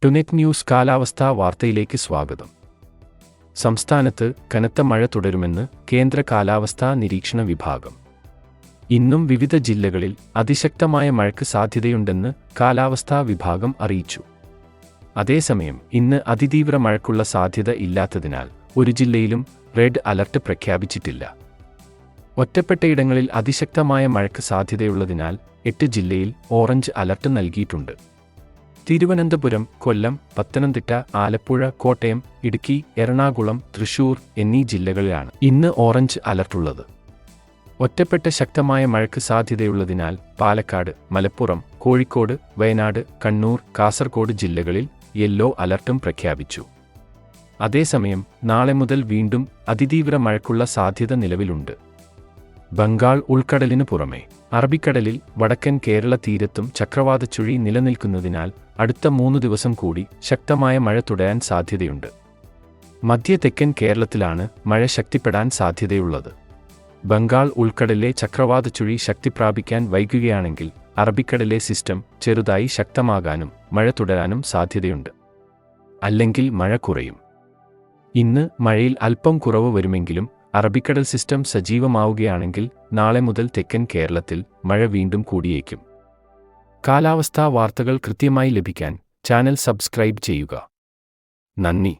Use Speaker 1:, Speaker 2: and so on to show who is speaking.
Speaker 1: ടുനെറ്റ് news കാലാവസ്ഥാ വാർത്തയിലേക്ക് സ്വാഗതം. സംസ്ഥാനത്ത് കനത്ത മഴ തുടരുമെന്ന് കേന്ദ്ര കാലാവസ്ഥാ നിരീക്ഷണ വിഭാഗം. ഇന്നും വിവിധ ജില്ലകളിൽ അതിശക്തമായ മഴയ്ക്ക് സാധ്യതയുണ്ടെന്ന് കാലാവസ്ഥാ വിഭാഗം അറിയിച്ചു. അതേസമയം ഇന്ന് അതിതീവ്ര മഴയ്ക്കുള്ള സാധ്യത ഇല്ലാത്തതിനാൽ ഒരു ജില്ലയിലും റെഡ് അലർട്ട് പ്രഖ്യാപിച്ചിട്ടില്ല. ഒറ്റപ്പെട്ടയിടങ്ങളിൽ അതിശക്തമായ മഴയ്ക്ക് സാധ്യതയുള്ളതിനാൽ 8 ജില്ലയിൽ ഓറഞ്ച് അലർട്ട് നൽകിയിട്ടുണ്ട്. തിരുവനന്തപുരം, കൊല്ലം, പത്തനംതിട്ട, ആലപ്പുഴ, കോട്ടയം, ഇടുക്കി, എറണാകുളം, തൃശൂർ എന്നീ ജില്ലകളിലാണ് ഇന്ന് ഓറഞ്ച് അലർട്ടുള്ളത്. ഒറ്റപ്പെട്ട ശക്തമായ മഴയ്ക്ക് സാധ്യതയുള്ളതിനാൽ പാലക്കാട്, മലപ്പുറം, കോഴിക്കോട്, വയനാട്, കണ്ണൂർ, കാസർഗോഡ് ജില്ലകളിൽ യെല്ലോ അലർട്ടും പ്രഖ്യാപിച്ചു. അതേസമയം നാളെ മുതൽ വീണ്ടും അതിതീവ്ര മഴയ്ക്കുള്ള സാധ്യത നിലവിലുണ്ട്. ബംഗാൾ ഉൾക്കടലിനു പുറമെ അറബിക്കടലിൽ വടക്കൻ കേരള തീരത്തും ചക്രവാത ചുഴി നിലനിൽക്കുന്നതിനാൽ അടുത്ത 3 ദിവസം കൂടി ശക്തമായ മഴ തുടരാൻ സാധ്യതയുണ്ട്. മധ്യ തെക്കൻ കേരളത്തിലാണ് മഴ ശക്തിപ്പെടാൻ സാധ്യതയുള്ളത്. ബംഗാൾ ഉൾക്കടലിലെ ചക്രവാത ചുഴി ശക്തി പ്രാപിക്കാൻ വൈകുകയാണെങ്കിൽ അറബിക്കടലിലെ സിസ്റ്റം ചെറുതായി ശക്തമാകാനും മഴ തുടരാനും സാധ്യതയുണ്ട്. അല്ലെങ്കിൽ മഴ കുറയും. ഇന്ന് മഴയിൽ അല്പം കുറവ് വരുമെങ്കിലും അറബിക്കടൽ സിസ്റ്റം സജീവമാവുകയാണെങ്കിൽ നാളെ മുതൽ തെക്കൻ കേരളത്തിൽ മഴ വീണ്ടും കൂടിയേക്കും. കാലാവസ്ഥാ വാർത്തകൾ കൃത്യമായി ലഭിക്കാൻ ചാനൽ സബ്സ്ക്രൈബ് ചെയ്യുക. നന്ദി.